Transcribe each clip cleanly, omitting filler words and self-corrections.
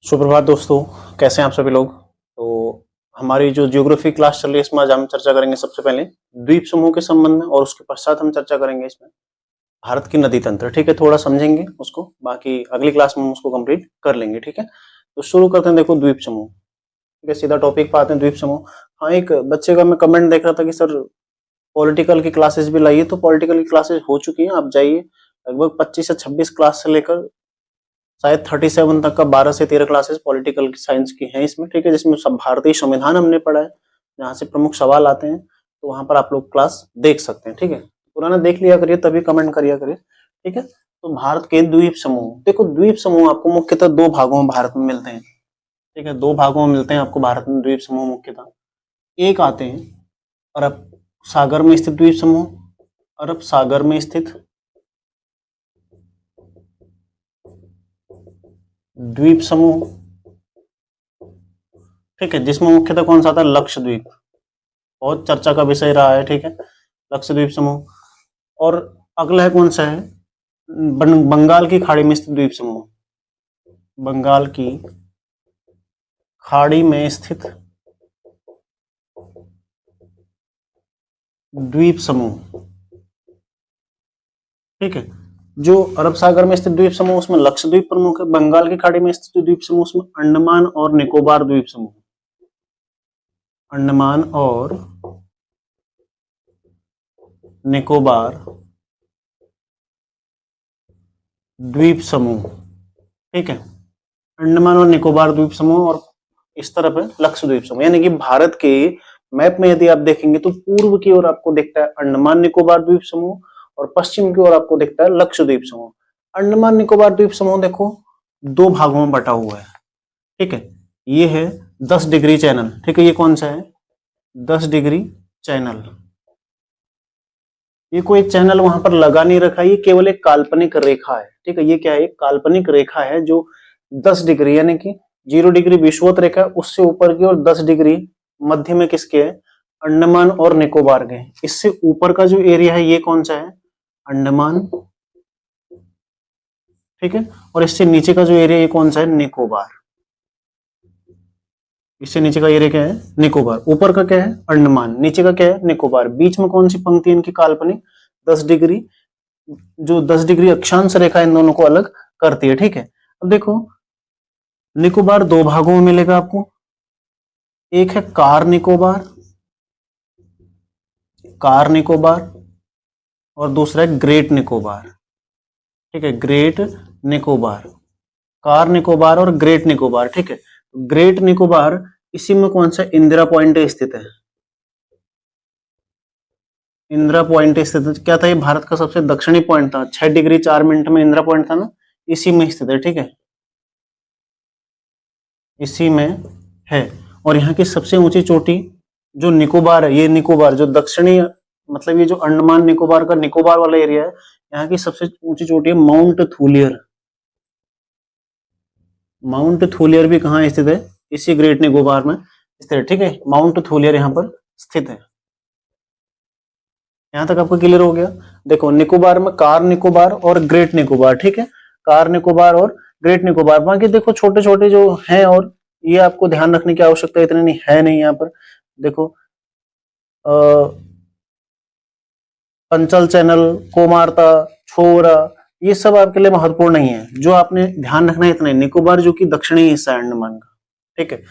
सुप्रभात दोस्तों, कैसे हैं आप सभी लोग। तो हमारी जो ज्योग्राफी क्लास चल रही है इसमें आज हम चर्चा करेंगे सबसे पहले द्वीप समूह के संबंध में और उसके पश्चात हम चर्चा करेंगे इसमें भारत की नदी तंत्र। ठीक है, थोड़ा समझेंगे उसको, बाकी अगली क्लास में हम उसको कंप्लीट कर लेंगे। ठीक है, तो शुरू करते हैं। देखो द्वीप समूह, ठीक है, सीधा टॉपिक पे आते हैं। द्वीप समूह, हाँ, एक बच्चे का मैं कमेंट देख रहा था कि सर पॉलिटिकल की क्लासेस भी लाइए, तो पॉलिटिकल की क्लासेस हो चुकी हैं, आप जाइए। लगभग 25 से 26 क्लास से लेकर शायद 37 तक का 12 से 13 क्लासेस पॉलिटिकल साइंस की हैं इसमें। ठीक है, जिसमें सब भारतीय संविधान हमने पढ़ा है, जहाँ से प्रमुख सवाल आते हैं, तो वहां पर आप लोग क्लास देख सकते हैं। ठीक है, पुराना देख लिया करिए, तभी कमेंट करिए करिए। ठीक है, तो भारत के द्वीप समूह, देखो द्वीप समूह आपको मुख्यतः दो भागों में भारत में मिलते हैं। ठीक है, दो भागों में मिलते हैं आपको भारत में द्वीप समूह मुख्यतः। एक आते हैं अरब सागर में स्थित द्वीप समूह, अरब सागर में स्थित द्वीप समूह। ठीक है, जिसमें मुख्यतः कौन सा आता है, लक्षद्वीप, बहुत चर्चा का विषय रहा है। ठीक है, लक्षद्वीप समूह। और अगला है कौन सा है, बंगाल की खाड़ी में स्थित द्वीप समूह, बंगाल की खाड़ी में स्थित द्वीप समूह। ठीक है, जो अरब सागर में स्थित द्वीप समूह उसमें लक्षद्वीप प्रमुख है, बंगाल की खाड़ी में स्थित द्वीप समूह उसमें अंडमान और निकोबार द्वीप समूह, अंडमान और निकोबार द्वीप समूह। ठीक है, अंडमान और निकोबार द्वीप समूह, और इस तरफ है लक्षद्वीप समूह। यानी कि भारत के मैप में यदि आप देखेंगे तो पूर्व की ओर आपको दिखता है अंडमान निकोबार द्वीप समूह और पश्चिम की ओर आपको दिखता है लक्षद्वीप समूह। अंडमान निकोबार द्वीप समूह देखो दो भागों में बटा हुआ है। ठीक है, ये है 10 डिग्री चैनल। ठीक है, ये कौन सा है, 10 डिग्री चैनल। ये कोई चैनल वहां पर लगा नहीं रखा, ये केवल एक काल्पनिक रेखा है। ठीक है, ये क्या है, एक काल्पनिक रेखा है जो 10 डिग्री यानी कि 0 डिग्री विषुवत रेखा, उससे ऊपर की ओर 10 डिग्री मध्य में किसके है, अंडमान और निकोबार के। इससे ऊपर का जो एरिया है ये कौन सा है, अंडमान। ठीक है, और इससे नीचे का जो एरिया ये कौन सा है, निकोबार। इससे नीचे का एरिया क्या है, निकोबार। ऊपर का क्या है, अंडमान, नीचे का क्या है, निकोबार। बीच में कौन सी पंक्ति इनकी काल्पनिक, 10 डिग्री, जो 10 डिग्री अक्षांश रेखा इन दोनों को अलग करती है। ठीक है, अब देखो निकोबार दो भागों में मिलेगा आपको, एक है कार निकोबार, कार निकोबार, और दूसरा है ग्रेट निकोबार। ठीक है, ग्रेट निकोबार, कार निकोबार और ग्रेट निकोबार। ठीक है, ग्रेट निकोबार इसी में कौन सा इंदिरा पॉइंट स्थित है, इंदिरा पॉइंट स्थित है। क्या था ये, भारत का सबसे दक्षिणी पॉइंट था, 6 डिग्री 4 मिनट में इंदिरा पॉइंट था ना, इसी में स्थित है। ठीक है, इसी में है। और यहाँ की सबसे ऊंची चोटी जो निकोबार है, ये निकोबार जो दक्षिणी, मतलब ये जो अंडमान निकोबार का निकोबार वाला एरिया है, यहाँ की सबसे ऊंची चोटी है माउंट थूलियर। माउंट थूलियर भी कहाँ स्थित है, इसी ग्रेट निकोबार में स्थित है। ठीक है, माउंट थूलियर यहाँ पर स्थित है। यहां तक आपको क्लियर हो गया। देखो निकोबार में कार निकोबार और ग्रेट निकोबार। ठीक है, कार निकोबार और ग्रेट निकोबार। बाकी देखो छोटे छोटे जो हैं, और ये आपको ध्यान रखने की आवश्यकता इतनी नहीं है, नहीं यहाँ पर देखो पंचल चैनल, कोमारता, छोरा, ये सब आपके लिए महत्वपूर्ण नहीं है। जो आपने ध्यान रखना है इतना ही, निकोबार जो कि दक्षिणी हिस्सा है अंडमान का। ठीक है,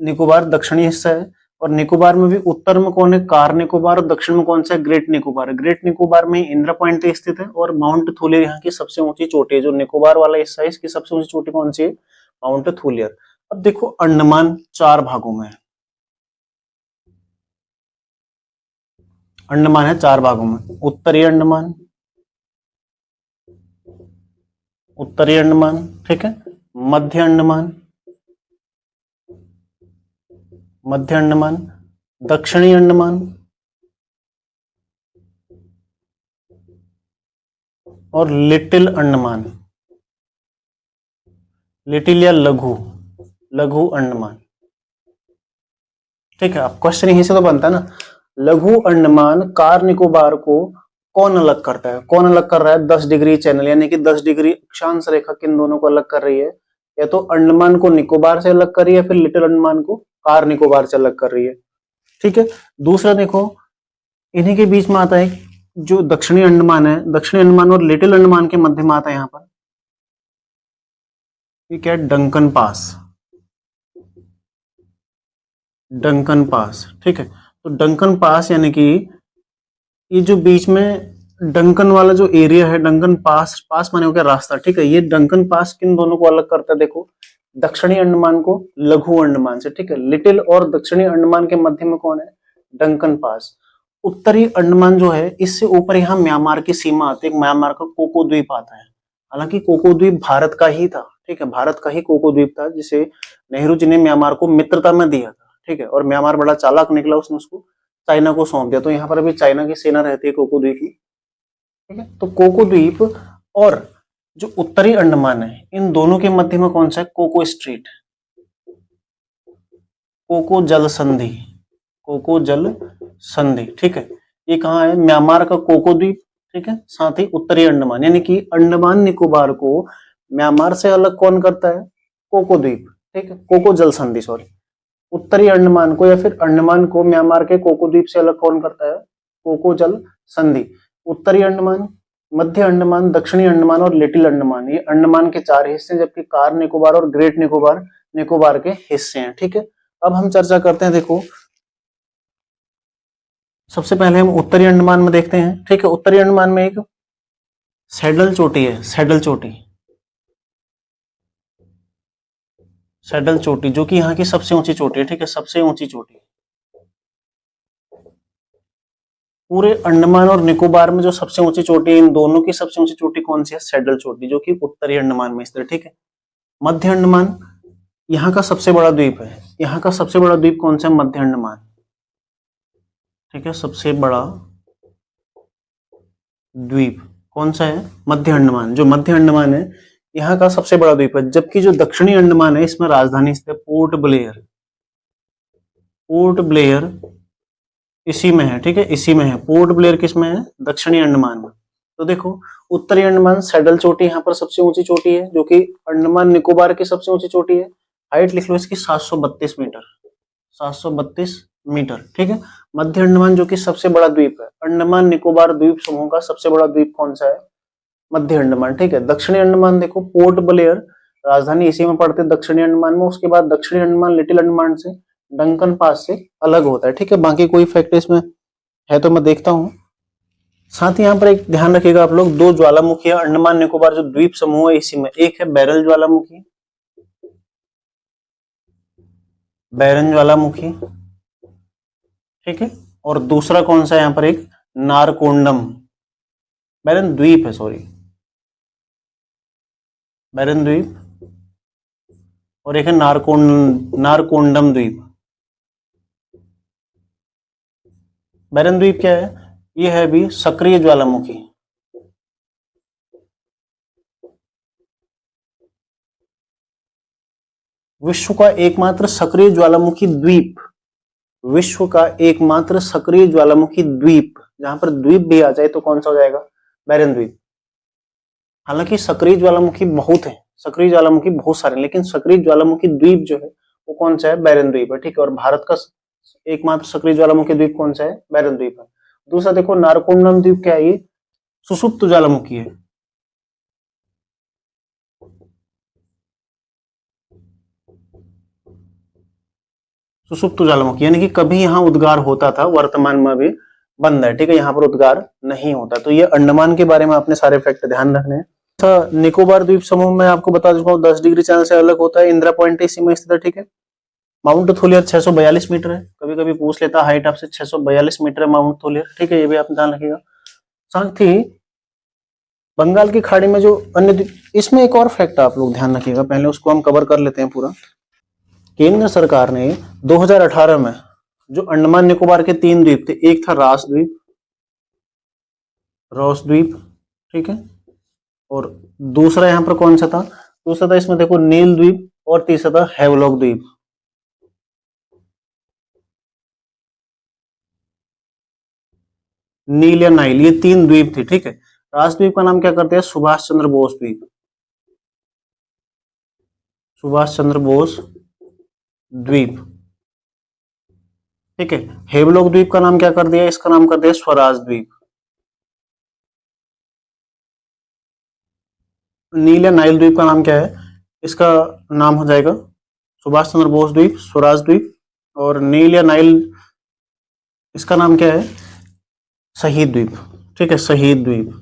निकोबार दक्षिणी हिस्सा है, और निकोबार में भी उत्तर में कौन है, कार निकोबार, और दक्षिण में कौन सा है, ग्रेट निकोबार। ग्रेट निकोबार में इंदिरा पॉइंट स्थित है, और माउंट थूलियर यहाँ की सबसे ऊंची चोटी है। जो निकोबार वाला हिस्सा है इसकी सबसे ऊंची चोटी कौन सी है, माउंट थूलियर। अब देखो अंडमान 4 भागों में है, अंडमान है 4 भागों में, उत्तरी अंडमान, उत्तरी अंडमान, ठीक है, मध्य अंडमान, मध्य अंडमान, दक्षिणी अंडमान, और लिटिल अंडमान, लिटिल या लघु, लघु अंडमान। ठीक है, अब क्वेश्चन यहीं से तो बनता है ना, लघु अंडमान कार निकोबार को कौन अलग करता है, कौन अलग कर रहा है, 10 डिग्री चैनल, यानी कि 10 डिग्री अक्षांश रेखा किन दोनों को अलग कर रही है, या तो अंडमान को निकोबार से अलग कर रही है, फिर लिटिल अंडमान को कार निकोबार से अलग कर रही है। ठीक है, दूसरा देखो इन्हीं के बीच में आता है जो दक्षिणी अंडमान है, दक्षिणी अंडमान और लिटिल अंडमान के मध्य में आता है यहाँ पर, ठीक है, डंकन पास। डंकन पास, ठीक है, तो डंकन पास यानी कि ये जो बीच में डंकन वाला जो एरिया है, डंकन पास, पास माने हो गया रास्ता, ठीक है, ये डंकन पास किन दोनों को अलग करता है, देखो दक्षिणी अंडमान को लघु अंडमान से, ठीक है, लिटिल और दक्षिणी अंडमान के मध्य में कौन है, डंकन पास। उत्तरी अंडमान जो है इससे ऊपर यहाँ म्यांमार की सीमा आती है, म्यांमार का कोको द्वीप आता है। हालांकि कोको द्वीप भारत का ही था, ठीक है, भारत का ही कोको द्वीप था जिसे नेहरू जी ने म्यांमार को मित्रता में दिया था, ठीक है, और म्यांमार बड़ा चालाक निकला, उसने उसको चाइना को सौंप दिया, तो यहाँ पर अभी चाइना की सेना रहती है कोको द्वीप में, ठीक है। तो कोको द्वीप और जो उत्तरी अंडमान है इन दोनों के मध्य में कौन सा है, कोको स्ट्रीट, कोको जल संधि, कोको जल संधि, ठीक है, ये कहाँ है, म्यांमार का कोको द्वीप, ठीक है, साथ ही उत्तरी अंडमान, यानी कि अंडमान निकोबार को म्यांमार से अलग कौन करता है, कोको द्वीप, ठीक है, कोको जल संधि, सॉरी, उत्तरी अंडमान को या फिर अंडमान को म्यांमार के कोको द्वीप से अलग कौन करता है, कोको जल संधि। उत्तरी अंडमान, मध्य अंडमान, दक्षिणी अंडमान और लिटिल अंडमान, ये अंडमान के 4 हिस्से, जबकि कार निकोबार और ग्रेट निकोबार निकोबार के हिस्से हैं, ठीक है। अब हम चर्चा करते हैं, देखो सबसे पहले हम उत्तरी अंडमान में देखते हैं, ठीक है, उत्तरी अंडमान में एक सैडल चोटी है, सैडल चोटी, सैडल चोटी जो कि यहाँ की सबसे ऊंची चोटी है, ठीक है, सबसे ऊंची चोटी। पूरे अंडमान और निकोबार में जो सबसे ऊंची चोटी है, इन दोनों की सबसे ऊंची चोटी कौन सी है, सैडल चोटी, जो कि उत्तरी अंडमान में स्थित है, ठीक है। मध्य अंडमान यहाँ का सबसे बड़ा द्वीप है, यहाँ का सबसे बड़ा द्वीप कौन सा है, मध्य अंडमान, ठीक है, सबसे बड़ा द्वीप कौन सा है, मध्य अंडमान। जो मध्य अंडमान है यहाँ का सबसे बड़ा द्वीप है, जबकि जो दक्षिणी अंडमान है इसमें राजधानी स्थित है पोर्ट ब्लेयर, पोर्ट ब्लेयर इसी में है, ठीक है, इसी में है, पोर्ट ब्लेयर किसमें है, दक्षिणी अंडमान में। तो देखो उत्तरी अंडमान सैडल चोटी यहाँ पर सबसे ऊंची चोटी है, जो कि अंडमान निकोबार की सबसे ऊंची चोटी है, हाइट लिख लो इसकी 732 मीटर, 732 मीटर, ठीक है। मध्य अंडमान जो कि सबसे बड़ा द्वीप है, अंडमान निकोबार द्वीप समूह का सबसे बड़ा द्वीप कौन सा है, मध्य अंडमान, ठीक है। दक्षिणी अंडमान देखो पोर्ट ब्लेयर, राजधानी इसी में पड़ते दक्षिणी अंडमान में, उसके बाद दक्षिणी अंडमान लिटिल अंडमान से डंकन पास से अलग होता है, ठीक है। बाकी कोई फैक्ट इसमें है तो मैं देखता हूं। साथ ही यहाँ पर एक ध्यान रखिएगा आप लोग, 2 ज्वालामुखी है अंडमान निकोबार जो द्वीप समूह है इसी में, एक है बैरल ज्वालामुखी, बैरन ज्वालामुखी, ठीक है, और दूसरा कौन सा है यहाँ पर, एक नारकोंडम, बैरन द्वीप है, सॉरी, बैरन द्वीप, और एक है नारकोंडम द्वीप। बैरन द्वीप क्या है, ये है भी सक्रिय ज्वालामुखी, विश्व का एकमात्र सक्रिय ज्वालामुखी द्वीप, विश्व का एकमात्र सक्रिय ज्वालामुखी द्वीप, जहां पर द्वीप भी आ जाए तो कौन सा हो जाएगा, बैरन द्वीप। हालांकि सक्रिय ज्वालामुखी बहुत है, सक्रिय ज्वालामुखी बहुत सारे, लेकिन सक्रिय ज्वालामुखी द्वीप जो है वो कौन सा है, बैरन द्वीप है, ठीक है। और भारत का एकमात्र सक्रिय ज्वालामुखी द्वीप कौन सा है, बैरन द्वीप है। दूसरा देखो नारकोंडम द्वीप क्या है, ये सुसुप्त ज्वालामुखी है, सुसुप्त ज्वालामुखी, यानी कि कभी यहाँ उद्गार होता था, वर्तमान में भी बंद है, ठीक है, यहाँ पर उद्गार नहीं होता। तो ये अंडमान के बारे में आपने सारे फैक्ट ध्यान रखने हैं। निकोबार द्वीप समूह में आपको बता चुका हूँ 10 डिग्री चैनल से अलग होता है, इंदिरा पॉइंट इसी में स्थित है, ठीक है। माउंट थोलियर 642 मीटर है, कभी कभी पूछ लेता हाइट आपसे, 642 मीटर है माउंट थोलियर, ठीक है, ये भी आप ध्यान रखिएगा। साथ ही बंगाल की खाड़ी में जो अन्य, इसमें एक और फैक्ट आप लोग ध्यान रखिएगा, पहले उसको हम कवर कर लेते हैं पूरा। केंद्र सरकार ने 2018 में जो अंडमान निकोबार के 3 द्वीप थे, एक था रास द्वीप, रॉस द्वीप, ठीक है, और दूसरा यहां पर कौन सा था, दूसरा था इसमें देखो नील द्वीप, और तीसरा था हैवलॉक द्वीप। नील या नाइल, ये 3 द्वीप थे, ठीक है। रास द्वीप का नाम क्या करते हैं, सुभाष चंद्र बोस द्वीप, सुभाष चंद्र बोस द्वीप, ठीक है। हेवलॉक द्वीप का नाम क्या कर दिया, इसका नाम कर दिया स्वराज द्वीप। नील या नाइल द्वीप का नाम क्या है, इसका नाम हो जाएगा सुभाष चंद्र बोस द्वीप, स्वराज द्वीप। और नील या नाइल, इसका नाम क्या है, शहीद द्वीप, ठीक है, शहीद द्वीप।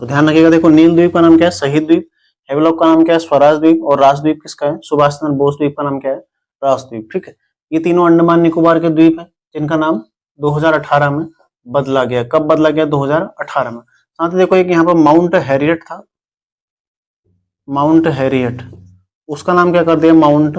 तो ध्यान रखिएगा, देखो नील द्वीप का नाम क्या है, शहीद द्वीप। हेवलॉक का नाम क्या है, स्वराज द्वीप। और राजद्वीप किसका है, सुभाष चंद्र बोस द्वीप का नाम क्या है, राजद्वीप, ठीक है। ये तीनों अंडमान निकोबार के द्वीप है जिनका नाम 2018 में बदला गया। कब बदला गया, 2018 में। साथ ही देखो एक यहाँ पर माउंट हैरियट था, माउंट हैरियट, उसका नाम क्या कर दिया, माउंट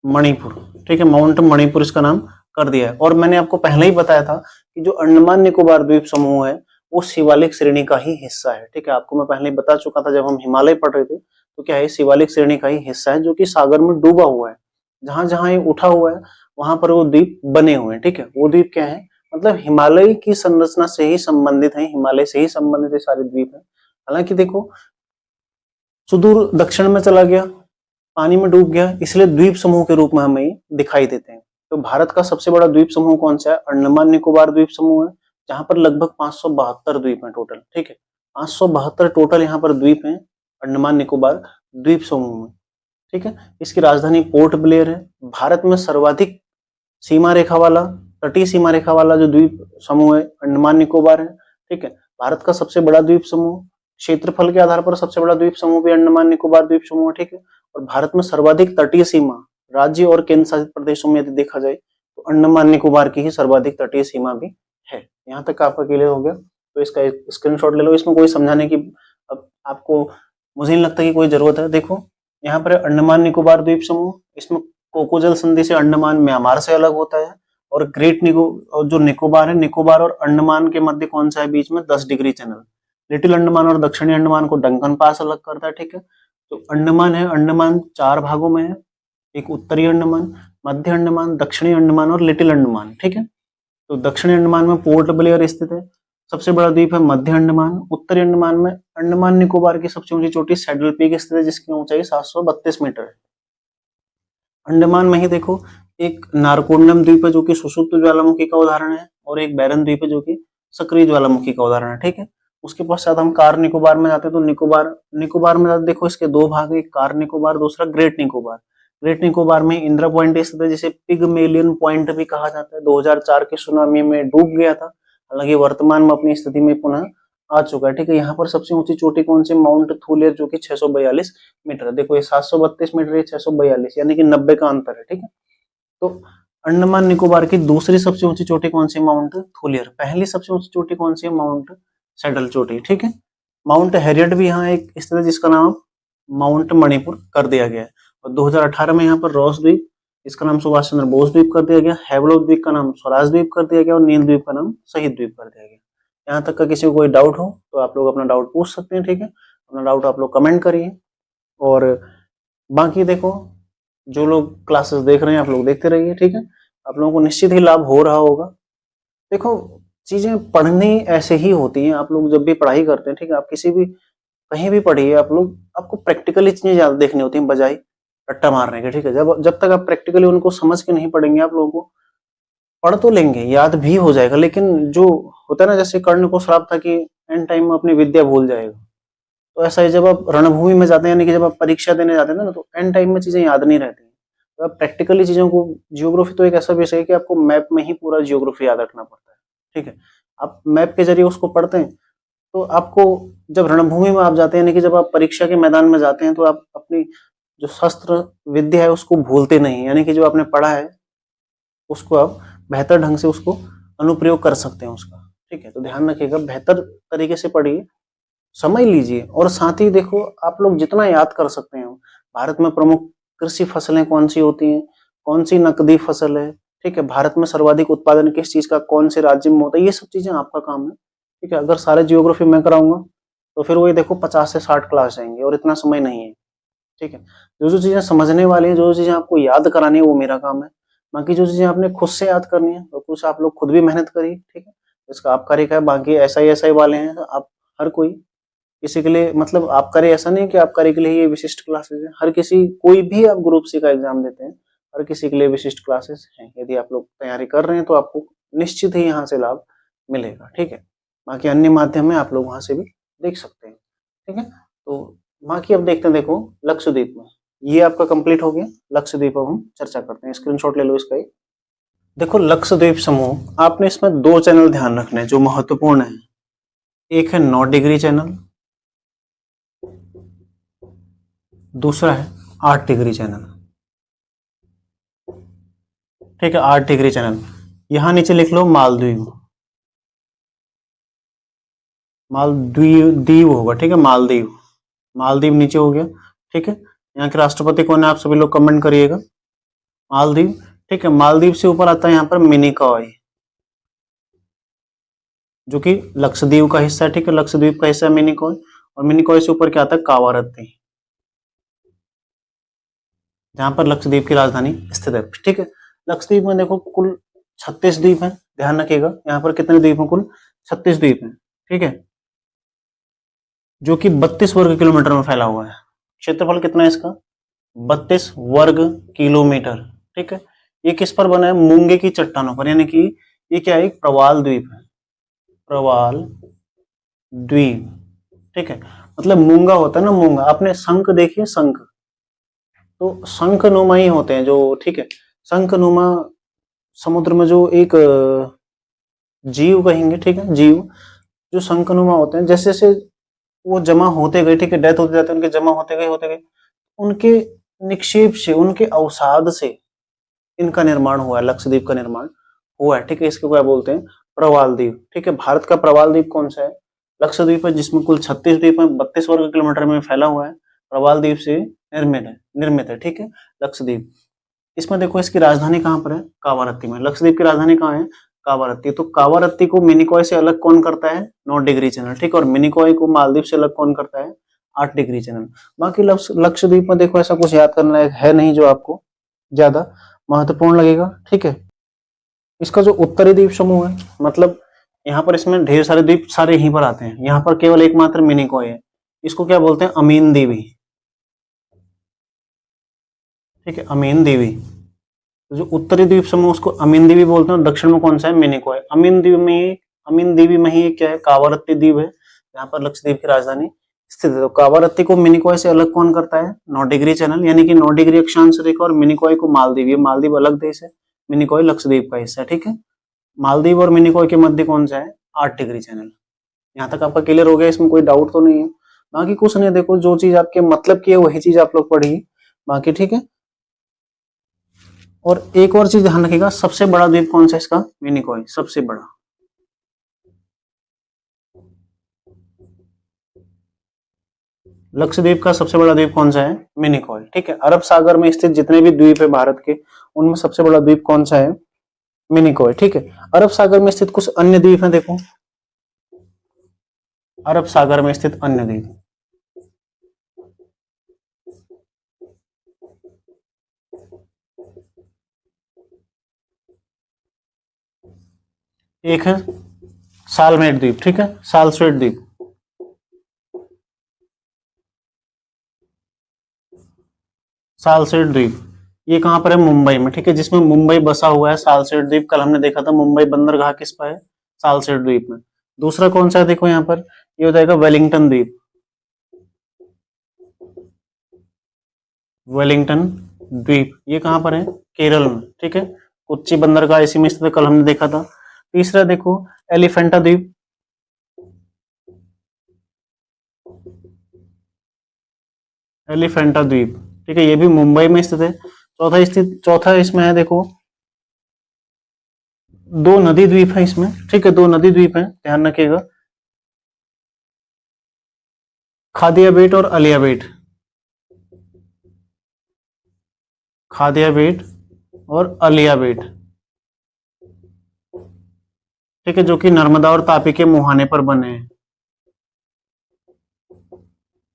मणिपुर, ठीक है, माउंट मणिपुर इसका नाम कर दिया है। और मैंने आपको पहले ही बताया था कि जो अंडमान निकोबार द्वीप समूह है वो शिवालिक श्रेणी का ही हिस्सा है, ठीक है। आपको मैं पहले ही बता चुका था जब हम हिमालय पढ़ रहे थे, तो क्या है, शिवालिक श्रेणी का ही हिस्सा है जो कि सागर में डूबा हुआ है। जहां जहां ये उठा हुआ है वहां पर वो द्वीप बने हुए हैं, ठीक है। वो द्वीप क्या है, मतलब हिमालय की संरचना से ही संबंधित है, हिमालय से ही संबंधित सारे द्वीप है। हालांकि देखो सुदूर दक्षिण में चला गया, पानी में डूब गया, इसलिए द्वीप समूह के रूप में हमें दिखाई देते हैं। तो भारत का सबसे बड़ा द्वीप समूह कौन सा है, अंडमान निकोबार द्वीप समूह है, जहां पर लगभग 572 द्वीप हैं टोटल, ठीक है। 572 टोटल यहाँ पर द्वीप हैं अंडमान निकोबार द्वीप समूह में, ठीक है। इसकी राजधानी पोर्ट ब्लेयर है। भारत में सर्वाधिक सीमा रेखा वाला, तटीय सीमा रेखा वाला जो द्वीप समूह है अंडमान निकोबार है, ठीक है। भारत का सबसे बड़ा द्वीप समूह, क्षेत्रफल के आधार पर सबसे बड़ा द्वीप समूह भी अंडमान निकोबार द्वीप समूह, ठीक है। और भारत में सर्वाधिक तटीय सीमा, राज्य और केंद्र शासित प्रदेशों में यदि देखा जाए तो अंडमान निकोबार की ही सर्वाधिक तटीय सीमा भी है। यहाँ तक आपका क्लियर हो गया, तो इसका एक स्क्रीनशॉट ले लो। इसमें कोई समझाने की अब आपको, मुझे नहीं लगता कि कोई जरूरत है। देखो यहाँ पर अंडमान निकोबार द्वीप समूह, इसमें कोकोजल संधि से अंडमान म्यांमार से अलग होता है। और ग्रेट जो निकोबार है, निकोबार और अंडमान के मध्य कौन सा है, बीच में 10 डिग्री चैनल। लिटिल अंडमान और दक्षिणी अंडमान को डंकन पास अलग करता है, ठीक है। तो अंडमान है, अंडमान 4 भागों में है, एक उत्तरी अंडमान, मध्य अंडमान, दक्षिणी अंडमान और लिटिल अंडमान, ठीक है। तो दक्षिणी अंडमान में पोर्ट ब्लेयर स्थित है, सबसे बड़ा द्वीप है मध्य अंडमान। उत्तरी अंडमान में अंडमान निकोबार की सबसे ऊंची चोटी सैडल पीक स्थित है, जिसकी ऊंचाई 732 मीटर है। अंडमान में ही देखो एक नारकोंडम द्वीप है जो कि सुषुप्त ज्वालामुखी का उदाहरण है, और एक बैरन द्वीप है जो कि सक्रिय ज्वालामुखी का उदाहरण है, ठीक है। उसके पश्चात हम कार निकोबार में जाते हैं। तो निकोबार में जाते, देखो इसके 2 भाग है, एक कार निकोबार, दूसरा ग्रेट निकोबार। ग्रेट निकोबार में इंदिरा पॉइंट स्थित है, जिसे पिगमेलियन पॉइंट भी कहा जाता है। 2004 के सुनामी में डूब गया था, हालांकि वर्तमान में अपनी स्थिति में पुनः आ चुका है, ठीक है। यहाँ पर सबसे ऊंची चोटी कौन सी, माउंट थूलियर, जो कि 642 मीटर है। देखो ये 732 मीटर, ये 642, यानी कि 90 का अंतर है, ठीक है। तो अंडमान निकोबार की दूसरी सबसे ऊंची चोटी कौन सी, माउंट थूलियर। पहली सबसे ऊंची चोटी कौन सी है, माउंट सैडल चोटी, ठीक है। माउंट हैरियट भी यहाँ एक स्थित है, जिसका नाम माउंट मणिपुर कर दिया गया है। और 2018 में यहाँ पर रॉस द्वीप, इसका नाम सुभाष चंद्र बोस द्वीप कर दिया गया। हैवलॉक द्वीप का नाम स्वराज द्वीप कर दिया गया, और नील द्वीप का नाम शहीद द्वीप कर दिया गया। यहाँ तक का किसी को कोई डाउट हो तो आप लोग अपना डाउट पूछ सकते हैं, ठीक है। अपना डाउट आप लोग कमेंट करिए। और बाकी देखो जो लोग क्लासेस देख रहे हैं आप लोग देखते रहिए, ठीक है। आप लोगों को निश्चित ही लाभ हो रहा होगा। देखो चीजें पढ़नी ऐसे ही होती हैं, आप लोग जब भी पढ़ाई करते हैं, ठीक है, आप किसी भी कहीं भी पढ़िए, आप लोग, आपको प्रैक्टिकली चीजें ज्यादा देखनी होती हैं बजाय रट्टा मारने के, ठीक है। जब तक आप प्रैक्टिकली उनको समझ के नहीं पढ़ेंगे, आप लोगों को पढ़ तो लेंगे, याद भी हो जाएगा, लेकिन जो होता है ना, जैसे कर्ण को श्राप था कि एंड टाइम में अपनी विद्या भूल जाएगा, तो ऐसा ही जब आप रणभूमि में जाते हैं, यानी कि जब आप परीक्षा देने जाते हैं ना, तो एंड टाइम में चीजें याद नहीं रहती। तो आप प्रैक्टिकली चीजों को, जियोग्राफी तो एक ऐसा विषय है कि आपको मैप में ही पूरा जियोग्राफी याद रखना पड़ता है, ठीक है। आप मैप के जरिए उसको पढ़ते हैं, तो आपको जब रणभूमि में आप जाते हैं, यानी कि जब आप परीक्षा के मैदान में जाते हैं, तो आप अपनी जो शस्त्र विद्या है उसको भूलते नहीं, यानी कि जो आपने पढ़ा है उसको आप बेहतर ढंग से उसको अनुप्रयोग कर सकते हैं उसका, ठीक है। तो ध्यान रखिएगा, बेहतर तरीके से पढ़िए, समझ लीजिए। और साथ ही देखो आप लोग जितना याद कर सकते हैं, भारत में प्रमुख कृषि फसलें कौन सी होती हैं, कौन सी नकदी फसल है, ठीक है। भारत में सर्वाधिक उत्पादन किस चीज का कौन से राज्य में होता है, ये सब चीजें आपका काम है, ठीक है। अगर सारे जियोग्राफी मैं कराऊंगा तो फिर वही देखो 50 से 60 क्लास जाएंगे, और इतना समय नहीं है, ठीक है। जो जो चीजें समझने वाली है, जो जो चीजें आपको याद करानी है, वो मेरा काम है। बाकी जो चीजें आपने खुद से याद करनी है, तो कुछ आप लोग खुद भी मेहनत करिए, ठीक है। इसका आपका रिका है। बाकी SI वाले हैं, तो आप हर कोई किसी के लिए मतलब आप करें ऐसा नहीं कि आप करें के लिए ये विशिष्ट क्लासेस है, हर किसी कोई भी आप ग्रुप सी का एग्जाम देते हैं हर किसी के लिए विशिष्ट क्लासेस हैं। यदि आप लोग तैयारी कर रहे हैं तो आपको निश्चित ही यहाँ से लाभ मिलेगा, ठीक है। बाकी अन्य माध्यम में आप लोग वहां से भी देख सकते हैं, ठीक है। तो बाकी अब देखते हैं, देखो लक्षद्वीप में ये आपका कंप्लीट हो गया। लक्षद्वीप अब हम चर्चा करते हैं, स्क्रीनशॉट ले लो इसका ही। देखो लक्षद्वीप समूह, आपने इसमें दो चैनल ध्यान रखने हैं जो महत्वपूर्ण है। एक है 9 डिग्री चैनल, दूसरा है 8 डिग्री चैनल, ठीक है। 8 डिग्री चैनल यहां नीचे लिख लो मालदीव, मालदीव द्वीप होगा, ठीक है। मालदीव, मालदीव नीचे हो गया, ठीक है। यहाँ के राष्ट्रपति कौन है आप सभी लोग कमेंट करिएगा। मालदीव, ठीक है। मालदीव से ऊपर आता है यहाँ पर मिनिकॉय, जो कि लक्षद्वीप का हिस्सा है, ठीक है। लक्षद्वीप का हिस्सा है मिनिकॉय, और मिनिकॉय से ऊपर क्या आता है कावारत्ती, जहां पर लक्षद्वीप की राजधानी स्थित है, ठीक है। लक्षद्वीप में देखो कुल 36 द्वीप हैं, ध्यान रखिएगा। यहाँ पर कितने द्वीप हैं? कुल 36 द्वीप हैं, ठीक है, जो कि 32 वर्ग किलोमीटर में फैला हुआ है। क्षेत्रफल कितना है इसका? 32 वर्ग किलोमीटर, ठीक है। ये किस पर बना है? मूंगे की चट्टानों पर, यानी कि ये क्या है? एक प्रवाल द्वीप है, प्रवाल द्वीप, ठीक है। मतलब मूंगा होता है ना, मूंगा, आपने शंख देखिए, शंख, तो शंखनुमा ही होते हैं जो, ठीक है। शंखनुमा समुद्र में जो एक जीव कहेंगे, ठीक है, जीव जो शंखनुमा होते हैं, जैसे जैसे वो जमा होते गए, ठीक है, डेथ होते जाते उनके जमा होते गए, उनके निक्षेप से, उनके अवसाद से इनका निर्माण हुआ है, लक्षद्वीप का निर्माण हुआ है, ठीक है। इसको क्या बोलते हैं? प्रवाल द्वीप, ठीक है। भारत का प्रवाल द्वीप कौन सा है? लक्षद्वीप है, जिसमें कुल 36 द्वीप है, 32 वर्ग किलोमीटर में फैला हुआ है, प्रवाल द्वीप से निर्मित है, ठीक है, लक्षद्वीप। इसमें देखो इसकी राजधानी कहाँ पर है? कावारत्ती में। लक्षद्वीप की राजधानी कहाँ है? कावारत्ती। तो कावारत्ती को मिनिकॉय से अलग कौन करता है? 9 डिग्री चैनल, ठीक है। और मिनिकॉय को मालदीव से अलग कौन करता है? 8 डिग्री चैनल। बाकी लक्षद्वीप में देखो ऐसा कुछ याद करना है नहीं जो आपको ज्यादा महत्वपूर्ण लगेगा, ठीक है। इसका जो उत्तरी द्वीप समूह है, मतलब यहाँ पर इसमें ढेर सारे द्वीप सारे यहीं पर आते हैं, यहाँ पर केवल एकमात्र मिनिकॉय है। इसको क्या बोलते हैं? अमीन द्वीपी, ठीक है, अमीन द्वीपी। तो जो उत्तरी द्वीप समूह उसको अमीन द्वीपी बोलते हैं, और दक्षिण में कौन सा है? मिनिकॉय। अमीन द्वीपी में ही क्या है? कावारत्ती द्वीप है, यहाँ पर लक्षद्वीप की राजधानी स्थित है। तो कावारत्ती को मिनिकॉय से अलग कौन करता है? 9 डिग्री चैनल, यानी कि 9 डिग्री अक्षांश रेखा, और मिनिकॉय को मालदीव, ये मालदीव अलग देश है, मिनिकॉय लक्षद्वीप का हिस्सा है, ठीक है। मालदीव और मिनिकॉय के मध्य कौन सा है? 8 डिग्री चैनल। यहाँ तक आपका क्लियर हो गया, इसमें कोई डाउट तो नहीं है? बाकी कुछ नहीं, देखो जो चीज आपके मतलब की है वही चीज आप लोग पढ़िए बाकी, ठीक है। और एक और चीज ध्यान रखिएगा, सबसे बड़ा द्वीप कौन सा है इसका? मिनिकॉय, सबसे बड़ा। लक्षद्वीप का सबसे बड़ा द्वीप कौन सा है? मिनिकॉय, ठीक है। अरब सागर में स्थित जितने भी द्वीप है भारत के, उनमें सबसे बड़ा द्वीप कौन सा है? मिनिकॉय, ठीक है। अरब सागर में स्थित कुछ अन्य द्वीप हैं, देखो अरब सागर में स्थित अन्य द्वीप, एक है सालमेट द्वीप, ठीक है, सालस्वेट द्वीप, सालसेट द्वीप, ये कहां पर है? मुंबई में, ठीक है, जिसमें मुंबई बसा हुआ है। सालसेट द्वीप कल हमने देखा था, मुंबई बंदरगाह किस पर है? सालसेट द्वीप में। दूसरा कौन सा है? देखो यहाँ पर ये हो जाएगा वेलिंगटन द्वीप, वेलिंगटन द्वीप, ये कहां पर है? केरल में, ठीक है। कोच्चि बंदरगाह इसी में स्थित है, कल हमने देखा था। तीसरा देखो एलिफेंटा द्वीप, एलिफेंटा द्वीप, ठीक है, ये भी मुंबई में स्थित है। चौथा इसमें है, देखो 2 नदी द्वीप है इसमें, ठीक है, 2 नदी द्वीप है, ध्यान रखिएगा, खादिया बेट और अलिया बेट, खादिया बेट और अलिया बेट, ठीक है, जो कि नर्मदा और तापी के मुहाने पर बने हैं,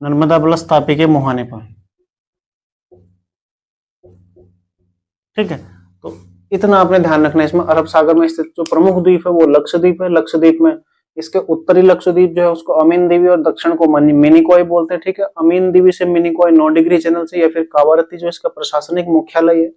नर्मदा प्लस तापी के मुहाने पर, ठीक है। तो इतना आपने ध्यान रखना है इसमें। अरब सागर में स्थित जो प्रमुख द्वीप है वो लक्षद्वीप है। लक्षद्वीप में इसके उत्तरी लक्षद्वीप जो है उसको अमीन द्वीप और दक्षिण को मिनिकॉय बोलते हैं, ठीक है। अमीन द्वीप से मिनिकॉय 9 डिग्री चैनल से, या फिर कावारत्ती जो इसका प्रशासनिक मुख्यालय है,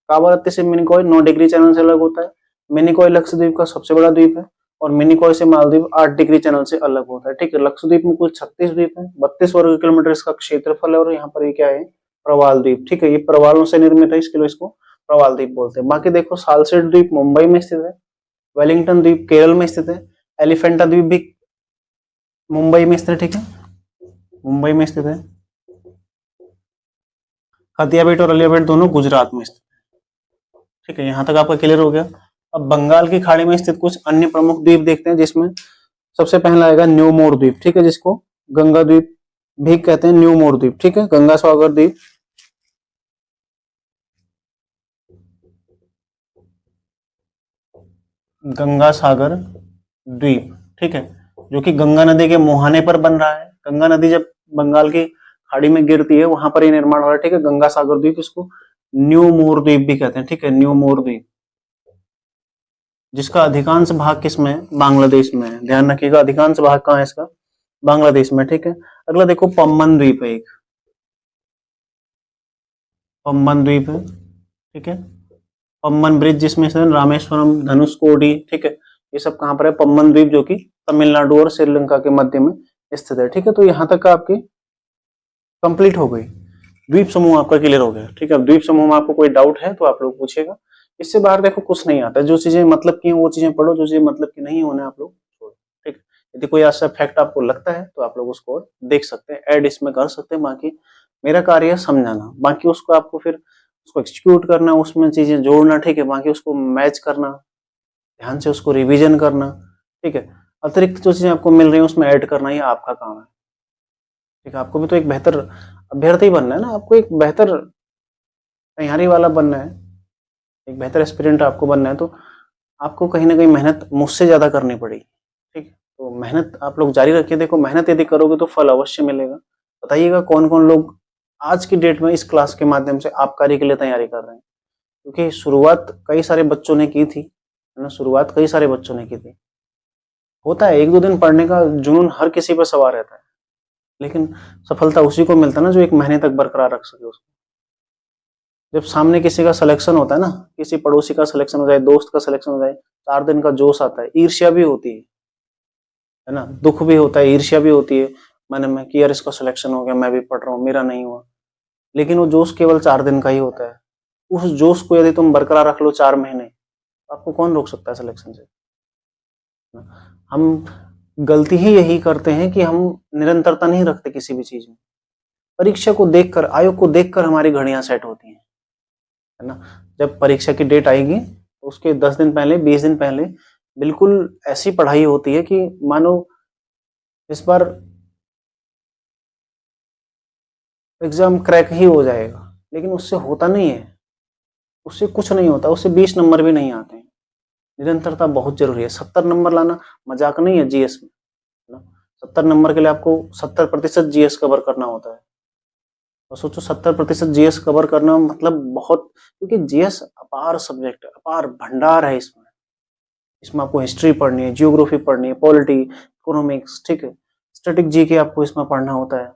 कावारत्ती से मिनिकॉय 9 डिग्री चैनल से अलग होता है। मिनिकॉय लक्षद्वीप का सबसे बड़ा द्वीप है और मिनिकॉय से मालदीव 8 डिग्री चैनल से अलग होता है, ठीक है। लक्षद्वीप में कुल 36 द्वीप है, 32 वर्ग किलोमीटर इसका क्षेत्रफल है और यहाँ पर ये क्या है, प्रवाल द्वीप, ठीक है। ये प्रवालों से निर्मित है, इसके लिए इसको प्रवाल द्वीप बोलते हैं। बाकी देखो सालसेट द्वीप मुंबई में स्थित है, वेलिंगटन द्वीप केरल में स्थित है, एलिफेंटा द्वीप भी मुंबई में स्थित है, ठीक है, मुंबई में स्थित है। हथिया बेट और अलिया बेट दोनों गुजरात में स्थित है, ठीक है। यहां तक आपका क्लियर हो गया। अब बंगाल की खाड़ी में स्थित कुछ अन्य प्रमुख द्वीप देखते हैं, जिसमें सबसे पहला आएगा न्यू मोर द्वीप, ठीक है, जिसको गंगा द्वीप भी कहते हैं, न्यू मोर द्वीप, ठीक है, गंगा सागर द्वीप। गंगा सागर द्वीप, ठीक है, जो कि गंगा नदी के मुहाने पर बन रहा है। गंगा नदी जब बंगाल की खाड़ी में गिरती है वहां पर ये निर्माण हो रहा है, ठीक है, गंगा सागर द्वीप, इसको न्यू मोर द्वीप भी कहते हैं, ठीक है, न्यू मोर द्वीप, जिसका अधिकांश भाग किसमें है, बांग्लादेश में है। ध्यान रखिएगा अधिकांश भाग कहाँ है इसका, बांग्लादेश में, ठीक है। अगला देखो पम्बन द्वीप है, एक पम्बन द्वीप है, ठीक है। पम्बन ब्रिज जिसमें से रामेश्वरम, धनुषकोडी, ठीक है, ये सब कहां पर है, पम्बन द्वीप, जो कि तमिलनाडु और श्रीलंका के मध्य में स्थित है, ठीक है। तो यहां तक आपकी कंप्लीट हो गई, द्वीप समूह आपका क्लियर हो गया, ठीक है। अब द्वीप समूह में आपको कोई डाउट है तो आप लोग पूछेगा। इससे बाहर देखो कुछ नहीं आता, जो चीजें मतलब की वो चीजें पढ़ो, जो चीजें मतलब की नहीं होने आप लोग छोड़ो, ठीक है। यदि कोई ऐसा फैक्ट आपको लगता है तो आप लोग उसको देख सकते हैं, ऐड इसमें कर सकते हैं। बाकी मेरा कार्य है समझाना, बाकी उसको आपको फिर उसको एक्सक्यूट करना, उसमें चीजें जोड़ना, ठीक है, बाकी उसको मैच करना, ध्यान से उसको रिवीजन करना, ठीक है। अतिरिक्त जो चीजें आपको मिल रही है उसमें ऐड करना ही आपका काम है, ठीक है। आपको भी तो एक बेहतर अभ्यर्थी बनना है ना, आपको एक बेहतर तैयारी वाला बनना है, एक बेहतर एस्पिरेंट आपको बनना है, तो आपको कहीं ना कहीं मेहनत मुझसे ज्यादा करनी पड़ेगी, ठीक है। तो मेहनत आप लोग जारी रखिए, देखो मेहनत यदि करोगे तो फल अवश्य मिलेगा। बताइएगा कौन कौन लोग आज की डेट में इस क्लास के माध्यम से आबकारी के लिए तैयारी कर रहे हैं, क्योंकि शुरुआत कई सारे बच्चों ने की थी, है ना, शुरुआत कई सारे बच्चों ने की थी। होता है एक दो दिन पढ़ने का जुनून हर किसी पर सवार रहता है, लेकिन सफलता उसी को मिलता है ना जो एक महीने तक बरकरार रख सके उसको। जब सामने किसी का सिलेक्शन होता है ना, किसी पड़ोसी का सिलेक्शन हो जाए, दोस्त का सिलेक्शन हो जाए, 4 दिन का जोश आता है, ईर्ष्या भी होती है ना, दुख भी होता है, ईर्ष्या भी होती है मन में कि यार इसका सिलेक्शन हो गया, मैं भी पढ़ रहा हूँ, मेरा नहीं हुआ। लेकिन वो जोश केवल 4 दिन का ही होता है। उस जोश को यदि तुम बरकरार रख लो 4 महीने, तो आपको कौन रोक सकता है सिलेक्शन से। हम गलती ही यही करते हैं कि हम निरंतरता नहीं रखते किसी भी चीज में। परीक्षा को देखकर, आयोग को देखकर हमारी घड़ियां सेट होती हैं, है ना। जब परीक्षा की डेट आएगी तो उसके 10 दिन पहले, 20 दिन पहले बिल्कुल ऐसी पढ़ाई होती है कि मानो इस बार एग्जाम क्रैक ही हो जाएगा, लेकिन उससे होता नहीं है, उससे कुछ नहीं होता, उससे 20 नंबर भी नहीं आते हैं। निरंतरता बहुत जरूरी है। 70 नंबर लाना मजाक नहीं है जीएस में, है ना। 70 नंबर के लिए आपको 70% जीएस कवर करना होता है। और सोचो 70% जीएस कवर करना मतलब बहुत, क्योंकि जीएस अपार सब्जेक्ट है, अपार भंडार है इसमें। इसमें आपको हिस्ट्री पढ़नी है, जियोग्राफी पढ़नी है, पॉलिटी, इकोनॉमिक्स, ठीक है, स्टैटिक जीके आपको इसमें पढ़ना होता है।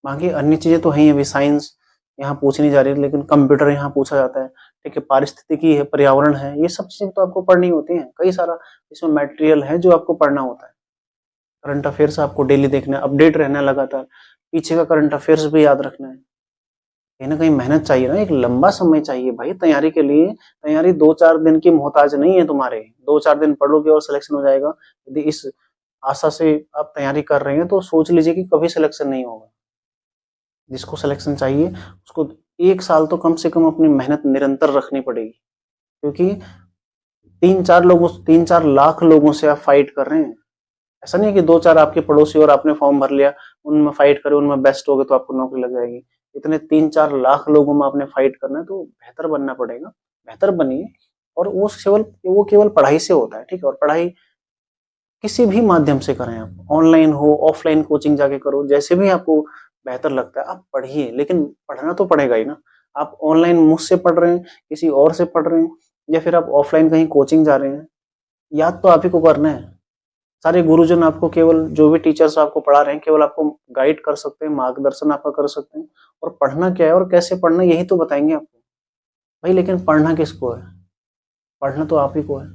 बाकी अन्य चीजें तो है अभी साइंस यहाँ पूछनी जा रही है, लेकिन कंप्यूटर यहाँ पूछा जाता है, ठीक है, पारिस्थितिकी है, पर्यावरण है, ये सब चीजें तो आपको पढ़नी होती हैं। कई सारा इसमें मटेरियल है जो आपको पढ़ना होता है। करंट अफेयर्स आपको डेली देखना है, अपडेट रहना है लगातार, पीछे का करंट अफेयर्स भी याद रखना है। कहीं ना कहीं मेहनत चाहिए ना, एक लंबा समय चाहिए भाई तैयारी के लिए। तैयारी 2-4 दिन की मोहताज नहीं है तुम्हारे, 2-4 दिन पढ़ोगे और सिलेक्शन हो जाएगा। यदि इस आशा से आप तैयारी कर रहे हैं तो सोच लीजिए कि कभी सिलेक्शन नहीं होगा। जिसको सिलेक्शन चाहिए उसको 1 साल तो कम से कम अपनी मेहनत निरंतर रखनी पड़ेगी, क्योंकि 3-4 लाख लोगों से आप फाइट कर रहे हैं। ऐसा नहीं है कि 2-4 आपके पड़ोसी और आपने फॉर्म भर लिया, उनमें फाइट करे, उनमें बेस्ट हो गए तो आपको नौकरी लग जाएगी। इतने 3-4 लाख लोगों में आपने फाइट करना है, तो बेहतर बनना पड़ेगा। बेहतर बनिए, और वो केवल पढ़ाई से होता है, ठीक है। और पढ़ाई किसी भी माध्यम से करें आप, ऑनलाइन हो, ऑफलाइन कोचिंग जाके करो, जैसे भी आपको बेहतर लगता है आप पढ़िए, लेकिन पढ़ना तो पड़ेगा ही ना। आप ऑनलाइन मुझसे पढ़ रहे हैं, किसी और से पढ़ रहे हैं, या फिर आप ऑफलाइन कहीं कोचिंग जा रहे हैं, याद तो आप ही को करना है। सारे गुरुजन आपको केवल जो भी टीचर्स आपको पढ़ा रहे हैं केवल आपको गाइड कर सकते हैं, मार्गदर्शन आपका कर सकते हैं, और पढ़ना क्या है और कैसे पढ़ना यही तो बताएंगे आपको भाई। लेकिन पढ़ना किसको है? पढ़ना तो आप ही को है।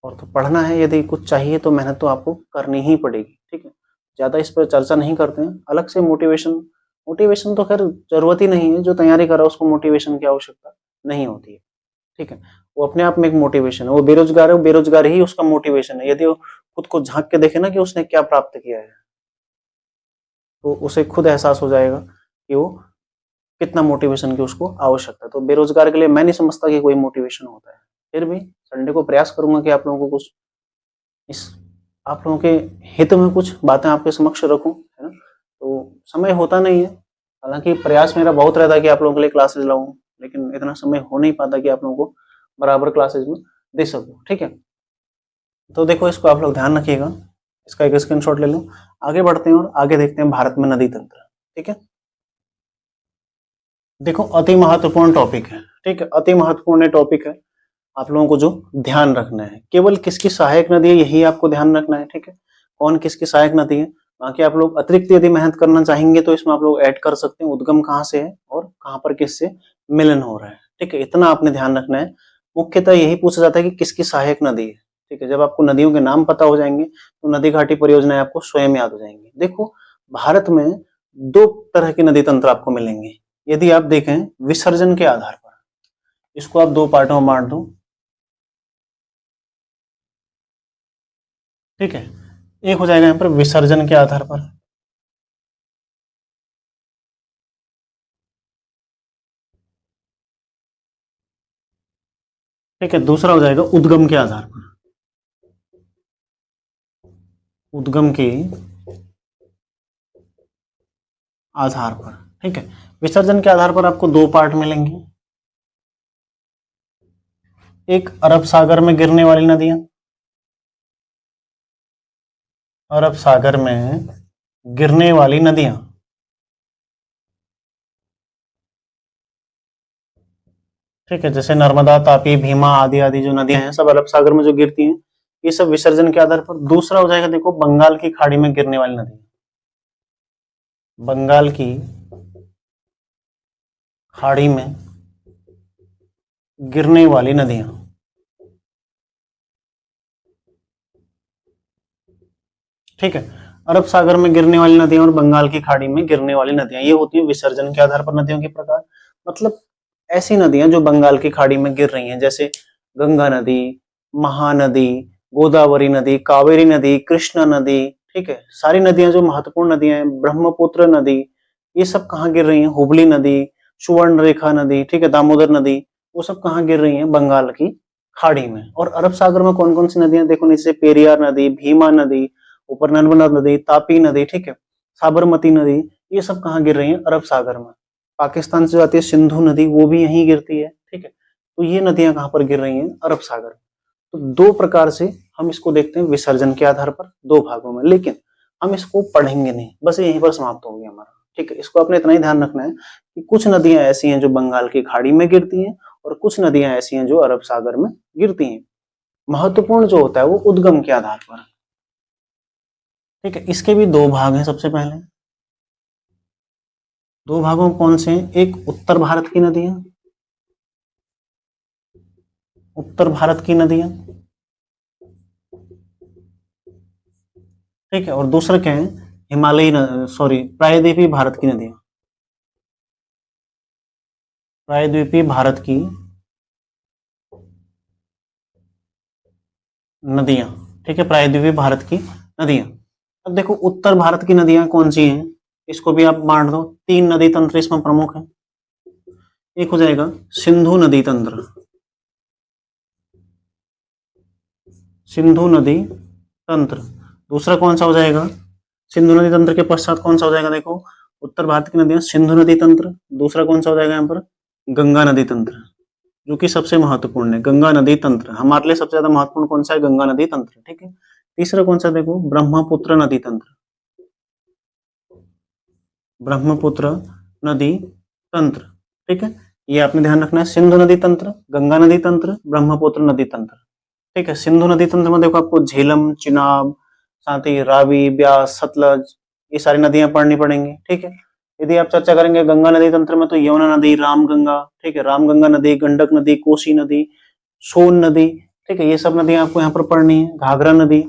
और तो पढ़ना है, यदि कुछ चाहिए तो मेहनत तो आपको करनी ही पड़ेगी, ठीक है। ज्यादा इस पर चर्चा नहीं करते हैं। अलग से मोटिवेशन, मोटिवेशन तो खैर जरूरत ही नहीं है, जो तैयारी कर रहा है उसको मोटिवेशन की आवश्यकता नहीं होती है, ठीक है। वो अपने आप में एक मोटिवेशन है। वो बेरोजगार है, वो बेरोजगार ही उसका मोटिवेशन है। यदि वो खुद को झांक के देखे ना कि उसने क्या प्राप्त किया है, तो उसे खुद एहसास हो जाएगा कि वो कितना मोटिवेशन की उसको आवश्यकता है। तो बेरोजगार के लिए मैं नहीं समझता कि कोई मोटिवेशन होता है। फिर भी संडे को प्रयास करूंगा कि आप लोगों को कुछ इस आप लोगों के हित में कुछ बातें आपके समक्ष रखूं, है ना। तो समय होता नहीं है, हालांकि प्रयास मेरा बहुत रहता है कि आप लोगों के लिए क्लासेस लाऊं, लेकिन इतना समय हो नहीं पाता कि आप लोगों को बराबर क्लासेस में दे सकूं, ठीक है। तो देखो, इसको आप लोग ध्यान रखिएगा, इसका एक स्क्रीनशॉट ले लो। आगे बढ़ते हैं और आगे देखते हैं भारत में नदी तंत्र, ठीक है। देखो, अति महत्वपूर्ण टॉपिक है, ठीक है, अति महत्वपूर्ण टॉपिक है। आप लोगों को जो ध्यान रखना है, केवल किसकी सहायक नदी है यही आपको ध्यान रखना है, ठीक है। कौन किसकी सहायक नदी है, बाकी आप लोग अतिरिक्त यदि मेहनत करना चाहेंगे तो इसमें आप लोग ऐड कर सकते हैं, उद्गम कहाँ से है और कहाँ पर किससे मिलन हो रहा है, ठीक है। इतना आपने ध्यान रखना है। मुख्यतः यही पूछा जाता है कि किसकी सहायक नदी है, ठीक है। जब आपको नदियों के नाम पता हो जाएंगे तो नदी घाटी परियोजनाएं आपको स्वयं याद हो जाएंगी। देखो, भारत में दो तरह के नदी तंत्र आपको मिलेंगे यदि आप देखें विसर्जन के आधार पर। इसको आप दो पार्टों में बांट दो, ठीक है। एक हो जाएगा यहां पर विसर्जन के आधार पर, ठीक है। दूसरा हो जाएगा उद्गम के आधार पर, उद्गम के आधार पर, ठीक है। विसर्जन के आधार पर आपको दो पार्ट मिलेंगे, एक अरब सागर में गिरने वाली नदियां, अरब सागर में गिरने वाली नदियां, ठीक है। जैसे नर्मदा, तापी, भीमा आदि आदि जो नदियां हैं सब अरब सागर में जो गिरती हैं, ये सब विसर्जन के आधार पर। दूसरा हो जाएगा देखो बंगाल की खाड़ी में गिरने वाली नदी, बंगाल की खाड़ी में गिरने वाली नदियां, ठीक है। अरब सागर में गिरने वाली नदियां और बंगाल की खाड़ी में गिरने वाली नदियां, ये होती है विसर्जन के आधार पर नदियों के प्रकार। मतलब ऐसी नदियां जो बंगाल की खाड़ी में गिर रही हैं, जैसे गंगा नदी, महानदी, गोदावरी नदी, कावेरी नदी, कृष्णा नदी, ठीक है। सारी नदियां जो महत्वपूर्ण नदियां हैं, ब्रह्मपुत्र नदी, ये सब कहाँ गिर रही हैं? हुबली नदी, सुवर्ण रेखा नदी, ठीक है, दामोदर नदी, वो सब कहाँ गिर रही हैं? बंगाल की खाड़ी में। और अरब सागर में कौन कौन सी नदियां देखो, नीचे पेरियार नदी, भीमा नदी, ऊपर नर्मदा नदी, तापी नदी, ठीक है, साबरमती नदी, ये सब कहाँ गिर रही है? अरब सागर में। पाकिस्तान से जाती है सिंधु नदी, वो भी यहीं गिरती है, ठीक है। तो ये नदियां कहाँ पर गिर रही हैं? अरब सागर। तो दो प्रकार से हम इसको देखते हैं, विसर्जन के आधार पर दो भागों में। लेकिन हम इसको पढ़ेंगे नहीं, बस यहीं पर समाप्त हो गया हमारा, ठीक है। इसको अपने इतना ही ध्यान रखना है कि कुछ नदियां ऐसी हैं जो बंगाल की खाड़ी में गिरती हैं और कुछ नदियां ऐसी हैं जो अरब सागर में गिरती हैं। महत्वपूर्ण जो होता है वो उद्गम के आधार पर, ठीक है। इसके भी दो भाग हैं। सबसे पहले दो भागों में कौन से हैं? एक उत्तर भारत की नदियां, उत्तर भारत की नदियां, ठीक है। और दूसरा क्या है? हिमालयी, सॉरी, प्रायद्वीपीय भारत की नदियां, प्रायद्वीपीय भारत की नदियां, ठीक है, प्रायद्वीपीय भारत की नदियां। अब देखो उत्तर भारत की नदियां कौन सी हैं, इसको भी आप बांट दो। तीन नदी तंत्र इसमें प्रमुख है। एक हो जाएगा सिंधु नदी तंत्र, सिंधु नदी तंत्र। दूसरा कौन सा हो जाएगा? सिंधु नदी तंत्र के पश्चात कौन सा हो जाएगा? देखो, उत्तर भारत की नदियां सिंधु नदी तंत्र। दूसरा कौन सा हो जाएगा यहाँ पर? गंगा नदी तंत्र, जो कि सबसे महत्वपूर्ण है। गंगा नदी तंत्र हमारे लिए सबसे ज्यादा महत्वपूर्ण कौन सा है? गंगा नदी तंत्र, ठीक है। तीसरा कौन सा? देखो, ब्रह्मपुत्र नदी तंत्र, ब्रह्मपुत्र नदी तंत्र, ठीक है। ये आपने ध्यान रखना है, सिंधु नदी तंत्र, गंगा नदी तंत्र, ब्रह्मपुत्र नदी तंत्र। ठीक है। सिंधु नदी तंत्र में देखो आपको झेलम, चिनाब, साथ ही रावी, ब्यास, सतलज, ये सारी नदियां पढ़नी पड़ेंगी। ठीक है। यदि आप चर्चा करेंगे गंगा नदी तंत्र में तो यमुना नदी, रामगंगा, ठीक है, रामगंगा नदी, गंडक नदी, कोसी नदी, सोन नदी, ठीक है, ये सब नदियां आपको यहाँ पर पढ़नी है। घाघरा नदी।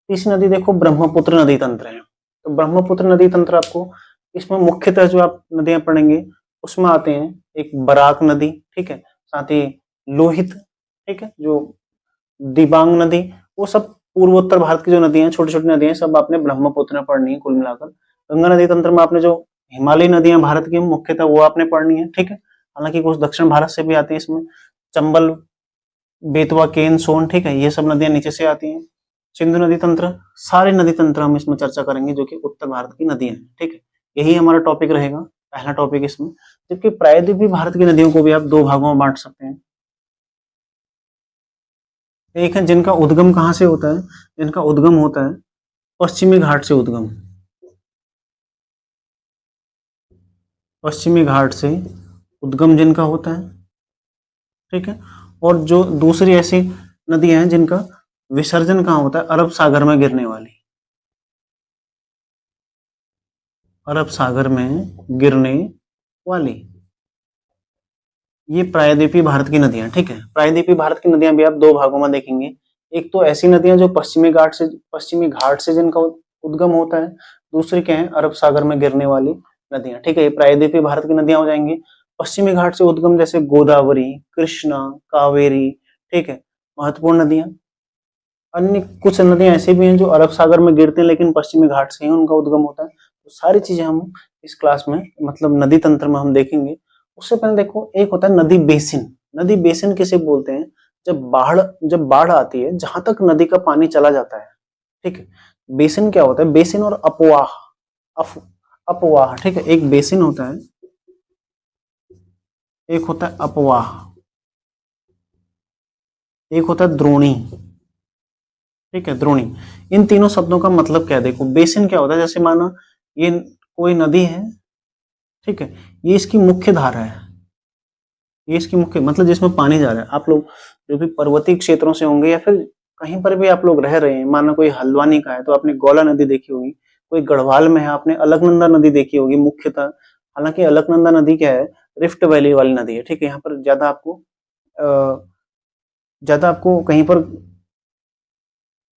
तीसरी नदी देखो ब्रह्मपुत्र नदी तंत्र है। तो ब्रह्मपुत्र नदी तंत्र आपको इसमें मुख्यतः जो आप नदियां पढ़ेंगे उसमें आते हैं एक बराक नदी, ठीक है, साथ ही लोहित, ठीक है, जो दिबांग नदी, वो सब पूर्वोत्तर भारत की जो नदियां हैं, छोटी छोटी नदियां, सब आपने ब्रह्मपुत्र में पढ़नी है कुल मिलाकर। गंगा नदी तंत्र में आपने जो हिमालयी नदियां भारत की मुख्यतः वो आपने पढ़नी है। ठीक है। हालांकि कुछ दक्षिण भारत से भी आती है इसमें, चंबल, बेतवा, केन, सोन, ठीक है, ये सब नदियां नीचे से आती हैं। सिंधु नदी तंत्र, सारे नदी तंत्र हम इसमें चर्चा करेंगे जो कि उत्तर भारत की नदियां हैं। ठीक है। यही हमारा टॉपिक रहेगा, पहला टॉपिक इसमें। जबकि प्रायद्वीपीय भारत की नदियों को भी आप दो भागों में बांट सकते हैं। एक है जिनका उद्गम कहाँ से होता है, जिनका उद्गम होता है पश्चिमी घाट से उद्गम, पश्चिमी घाट से उद्गम जिनका होता है। ठीक है। और जो दूसरी ऐसी नदियां हैं जिनका विसर्जन कहाँ होता है, अरब सागर में गिरने वाली, अरब सागर में गिरने वाली, ये प्रायद्वीपीय भारत की नदियां। ठीक है। प्रायद्वीपीय भारत की नदियां भी आप दो भागों में देखेंगे। एक तो ऐसी नदियां जो पश्चिमी घाट से जिनका उद्गम होता है, दूसरी क्या है, अरब सागर में गिरने वाली नदियां। ठीक है। ये प्रायद्वीपीय भारत की नदियां हो जाएंगी। पश्चिमी घाट से उद्गम जैसे गोदावरी, कृष्णा, कावेरी, ठीक है, महत्वपूर्ण नदियां। अन्य कुछ नदियां ऐसी भी हैं जो अरब सागर में गिरते हैं लेकिन पश्चिमी घाट से ही उनका उद्गम होता है। तो सारी चीजें हम इस क्लास में, मतलब नदी तंत्र में हम देखेंगे। उससे पहले देखो, एक होता है नदी बेसिन। नदी बेसिन किसे बोलते हैं, जब बाढ़ आती है, जहां तक नदी का पानी चला जाता है। ठीक है। बेसिन क्या होता है, बेसिन और अपवाह, अपवाह, ठीक है, एक बेसिन होता है, एक होता है अपवाह, एक होता है द्रोणी। ठीक है, द्रोणी। इन तीनों शब्दों का मतलब क्या है, देखो बेसिन क्या होता है, जैसे मानो ये कोई नदी है, ठीक है, ये इसकी मुख्य धारा है, ये इसकी मुख्य, मतलब जिसमें पानी जा रहा है। आप लोग जो भी पर्वतीय क्षेत्रों से होंगे या फिर कहीं पर भी आप लोग रह रहे हैं, मानो कोई हल्द्वानी का है तो आपने गौला नदी देखी होगी, कोई गढ़वाल में है आपने अलकनंदा नदी देखी होगी मुख्यतः। हालांकि अलकनंदा नदी क्या है, रिफ्ट वैली वाली नदी है। ठीक है। यहाँ पर ज्यादा आपको कहीं पर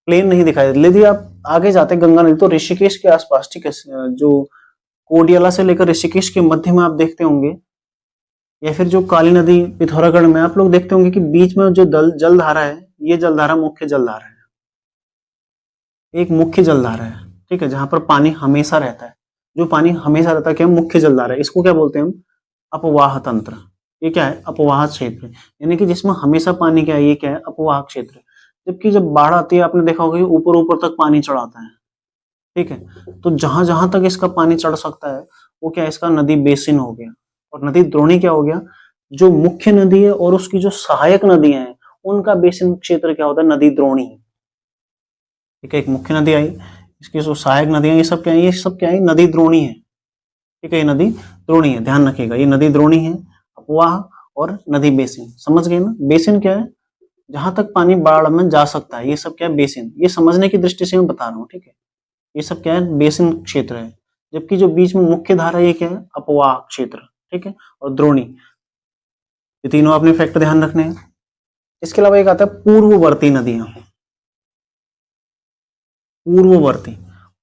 प्लेन नहीं दिखाई देता। यदि आप आगे जाते गंगा नदी तो ऋषिकेश के आसपास, ठीक है, जो कोडियाला से लेकर ऋषिकेश के मध्य में आप देखते होंगे, या फिर जो काली नदी पिथौरागढ़ में आप लोग देखते होंगे कि बीच में जो जलधारा है, ये जलधारा मुख्य जलधारा है, एक मुख्य जलधारा है। ठीक है। जहां पर पानी हमेशा रहता है, जो पानी हमेशा रहता है क्या, मुख्य जलधारा है। इसको क्या बोलते हैं हम, अपवाह तंत्र। ये क्या है, अपवाह क्षेत्र, यानी कि जिसमें हमेशा पानी क्या है, ये क्या है, अपवाह क्षेत्र। जबकि जब बाढ़ आती है आपने देखा होगा कि ऊपर ऊपर तक पानी चढ़ाता है। ठीक है। तो जहां जहां तक इसका पानी चढ़ सकता है वो क्या है, इसका नदी बेसिन हो गया। और नदी द्रोणी क्या हो गया, जो मुख्य नदी है और उसकी जो सहायक नदियां हैं उनका बेसिन क्षेत्र क्या होता है, नदी द्रोणी। ठीक है। एक मुख्य नदी आई, इसकी जो सहायक नदियां, ये सब क्या है, ये सब क्या है, नदी द्रोणी है। ठीक है। ये नदी द्रोणी है, ध्यान रखिएगा, ये नदी द्रोणी है, अपवाह और नदी बेसिन। समझ गए ना, बेसिन क्या है, जहां तक पानी बाढ़ में जा सकता है, ये सब क्या है, बेसिन। ये समझने की दृष्टि से मैं बता रहा हूँ। ठीक है। ये सब क्या है, बेसिन क्षेत्र है। जबकि जो बीच में मुख्य धारा, ये क्या है, अपवाह क्षेत्र। ठीक है। और द्रोणी, ये तीनों आपने फैक्ट ध्यान रखने हैं। इसके अलावा एक आता है पूर्ववर्ती नदियां। पूर्ववर्ती,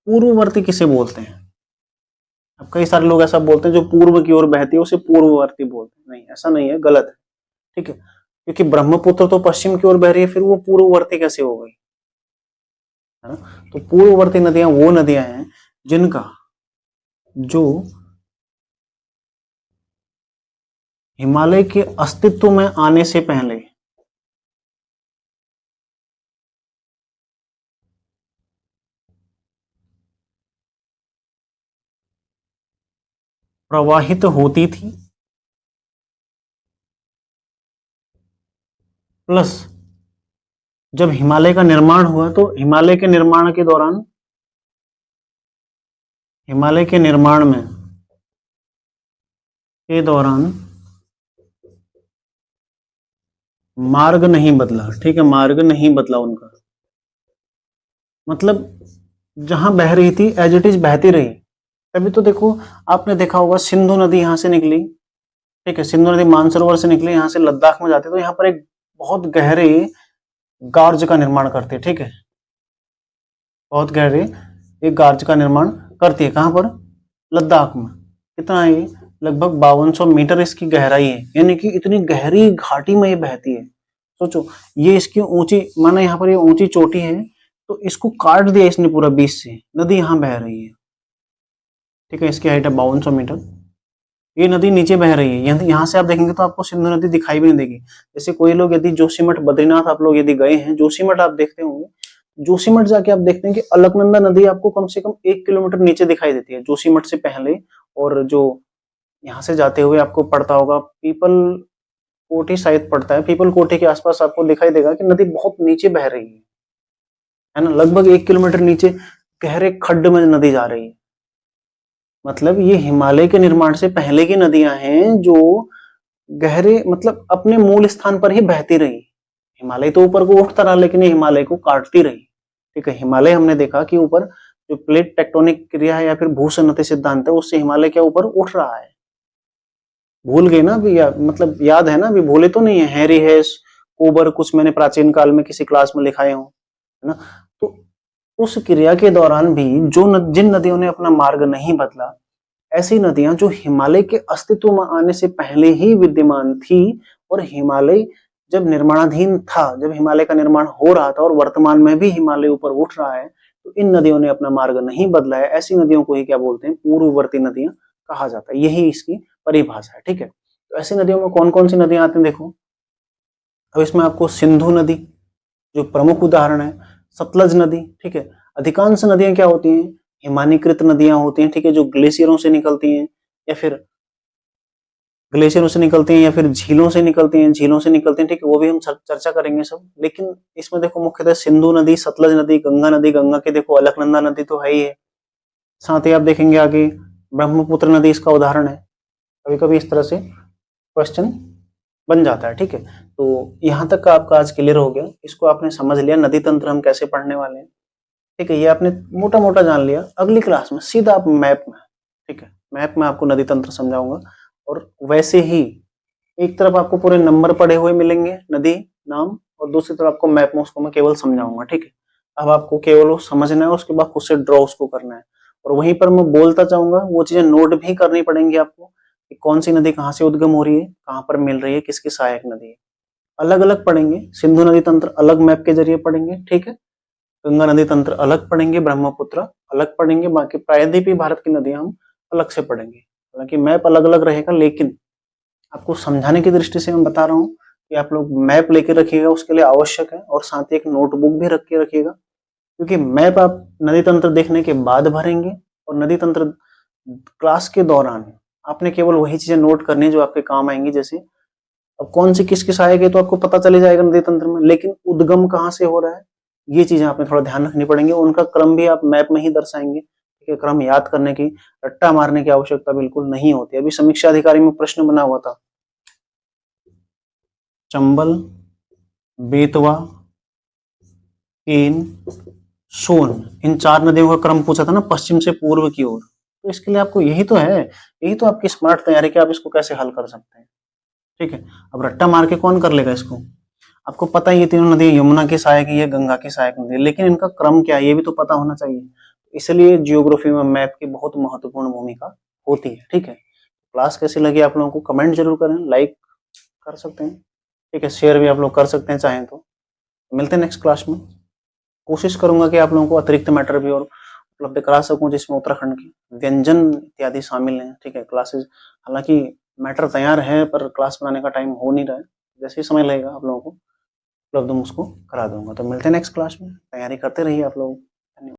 पूर्ववर्ती किसे बोलते हैं, अब कई सारे लोग ऐसा बोलते हैं जो पूर्व की ओर बहती है उसे पूर्ववर्ती बोलते हैं। नहीं, ऐसा नहीं है, गलत है। ठीक है। क्योंकि ब्रह्मपुत्र तो पश्चिम की ओर बह रही है, फिर वो पूर्ववर्ती कैसे हो गई, है ना। तो पूर्ववर्ती नदियां वो नदियां हैं जिनका जो हिमालय के अस्तित्व में आने से पहले प्रवाहित होती थी, प्लस जब हिमालय का निर्माण हुआ तो हिमालय के निर्माण के दौरान, हिमालय के निर्माण में के दौरान मार्ग नहीं बदला, ठीक है, मार्ग नहीं बदला उनका, मतलब जहां बह रही थी एज इट इज बहती रही। तभी तो देखो, आपने देखा होगा सिंधु नदी यहाँ से निकली, ठीक है, सिंधु नदी मानसरोवर से निकली, यहाँ से लद्दाख में जाती है, तो यहाँ पर एक बहुत गहरे गार्ज का निर्माण करती है, ठीक है, बहुत गहरे एक गार्ज का निर्माण करती है। कहां पर? लद्दाख में। कितना है ये? लगभग 5200 मीटर इसकी गहराई है, यानी कि इतनी गहरी घाटी में ये बहती है। सोचो, ये इसकी ऊंची, माना यहाँ पर ये ऊंची चोटी है, तो इसको काट दिया इसने पूरा बीच से, नदी यहाँ बह रही है, ठीक है, इसकी हाइट है 5200 मीटर। ये नदी नीचे बह रही है, यहाँ से आप देखेंगे तो आपको सिंधु नदी दिखाई भी नहीं देगी। जैसे कोई लोग यदि जोशीमठ बद्रीनाथ आप लोग यदि गए हैं, जोशीमठ आप देखते होंगे, जोशीमठ जाके आप देखते हैं कि अलकनंदा नदी आपको कम से कम 1 किलोमीटर नीचे दिखाई देती है जोशीमठ से पहले। और जो यहाँ से जाते हुए आपको पड़ता होगा पीपल कोठी, शायद पड़ता है, पीपल कोठी के आसपास आपको दिखाई देगा कि नदी बहुत नीचे बह रही है ना, लगभग 1 किलोमीटर नीचे गहरे खड्ड में नदी जा रही है। मतलब ये हिमालय के निर्माण से पहले की नदियां हैं जो गहरे, मतलब अपने मूल स्थान पर ही बहती रही। हिमालय तो ऊपर को उठता रहा, लेकिन ये हिमालय को काटती रही, ठीक है। हिमालय हमने देखा कि ऊपर जो प्लेट टेक्टोनिक क्रिया है या फिर भूसन्नति सिद्धांत है, उससे हिमालय क्या ऊपर उठ रहा है। भूल गए ना अभी, मतलब याद है ना अभी, भूले तो नहीं है, हैरी हेस, कोबर, कुछ मैंने प्राचीन काल में किसी क्लास में लिखाए हो, है ना। तो उस क्रिया के दौरान भी जिन नदियों ने अपना मार्ग नहीं बदला, ऐसी नदियां जो हिमालय के अस्तित्व में आने से पहले ही विद्यमान थी, और हिमालय जब निर्माणाधीन था, जब हिमालय का निर्माण हो रहा था और वर्तमान में भी हिमालय ऊपर उठ रहा है, तो इन नदियों ने अपना मार्ग नहीं बदला है। ऐसी नदियों को ही क्या बोलते हैं? पूर्ववर्ती नदियां कहा जाता है, यही इसकी परिभाषा है, ठीक है। तो ऐसी नदियों में कौन कौन सी नदियां आती हैं देखो। अब इसमें आपको सिंधु नदी जो प्रमुख उदाहरण है, सतलज नदी, ठीक है। अधिकांश नदियां क्या होती हैं? हिमानीकृत नदियां होती हैं, ठीक है, जो ग्लेशियरों से निकलती हैं, या फिर ग्लेशियरों से निकलती हैं, या फिर झीलों से निकलती हैं, झीलों से निकलती हैं, ठीक है, वो भी हम चर्चा करेंगे सब। लेकिन इसमें देखो मुख्यतः सिंधु नदी, सतलज नदी, गंगा नदी, गंगा के देखो अलकनंदा नदी तो है ही है, साथ ही आप देखेंगे आगे ब्रह्मपुत्र नदी इसका उदाहरण है। कभी कभी इस तरह से क्वेश्चन बन जाता है, ठीक है। तो यहाँ तक का आपका आज क्लियर हो गया, इसको आपने समझ लिया नदी तंत्र हम कैसे पढ़ने वाले हैं, ठीक है, ये आपने मोटा मोटा जान लिया। अगली क्लास में सीधा आप मैप में, ठीक है, मैप में आपको नदी तंत्र समझाऊंगा, और वैसे ही एक तरफ आपको पूरे नंबर पड़े हुए मिलेंगे नदी नाम, और दूसरी तरफ आपको मैप में उसको मैं केवल समझाऊंगा, ठीक है। अब आपको केवल वो समझना है, उसके बाद खुद से ड्रॉ उसको करना है, और वहीं पर मैं बोलता चाहूंगा, वो चीजें नोट भी करनी पड़ेंगी आपको कि कौन सी नदी कहाँ से उद्गम हो रही है, कहाँ पर मिल रही है, किसकी सहायक नदी है। अलग अलग पढ़ेंगे, सिंधु नदी तंत्र अलग मैप के जरिए पढ़ेंगे, ठीक है, गंगा नदी तंत्र अलग पढ़ेंगे, ब्रह्मपुत्र अलग पढ़ेंगे, बाकी प्रायद्वीपीय भारत की नदियां हम अलग से पढ़ेंगे। हालांकि मैप अलग अलग रहेगा, लेकिन आपको समझाने की दृष्टि से मैं बता रहा हूँ कि आप लोग मैप लेके रखिएगा, उसके लिए आवश्यक है, और साथ ही एक नोटबुक भी रख के रखिएगा, क्योंकि मैप आप नदी तंत्र देखने के बाद भरेंगे, और नदी तंत्र क्लास के दौरान आपने केवल वही चीजें नोट करनी है जो आपके काम आएंगी। जैसे अब कौन सी किसकी सहायक है तो आपको पता चले जाएगा नदी तंत्र में, लेकिन उद्गम कहाँ से हो रहा है ये चीजें आपने थोड़ा ध्यान रखनी पड़ेंगी, उनका क्रम भी आप मैप में ही दर्शाएंगे, ठीक है। क्रम याद करने की, रट्टा मारने की आवश्यकता बिल्कुल नहीं होती। अभी समीक्षा अधिकारी में प्रश्न बना हुआ था, चंबल, बेतवा, केन, सोन, इन 4 नदियों का क्रम पूछा था ना, पश्चिम से पूर्व की ओर। तो इसके लिए आपको यही तो है, यही तो आपकी स्मार्ट तैयारी कि आप इसको कैसे हल कर सकते हैं, ठीक है। अब रट्टा मार के कौन कर लेगा इसको? आपको पता है ये तीनों नदियां यमुना की सहायक है, ये गंगा की सहायक नदी है, लेकिन इनका क्रम क्या है ये भी तो पता होना चाहिए। इसलिए जियोग्राफी में मैप की बहुत महत्वपूर्ण भूमिका होती है, ठीक है। क्लास कैसी लगी आप लोगों को कमेंट जरूर करें, लाइक कर सकते हैं, ठीक है, शेयर भी आप लोग कर सकते हैं चाहें तो। मिलते हैं नेक्स्ट क्लास में। कोशिश करूंगा कि आप लोगों को अतिरिक्त मैटर भी और उपलब्ध करा सकूं, जिसमें उत्तराखंड के व्यंजन इत्यादि शामिल हैं, ठीक है। क्लासेस, हालांकि मैटर तैयार है पर क्लास बनाने का टाइम हो नहीं रहा है, जैसे ही समय लगेगा आप लोगों को उपलब्ध हम उसको करा दूंगा। तो मिलते हैं नेक्स्ट क्लास में, तैयारी करते रहिए आप लोग।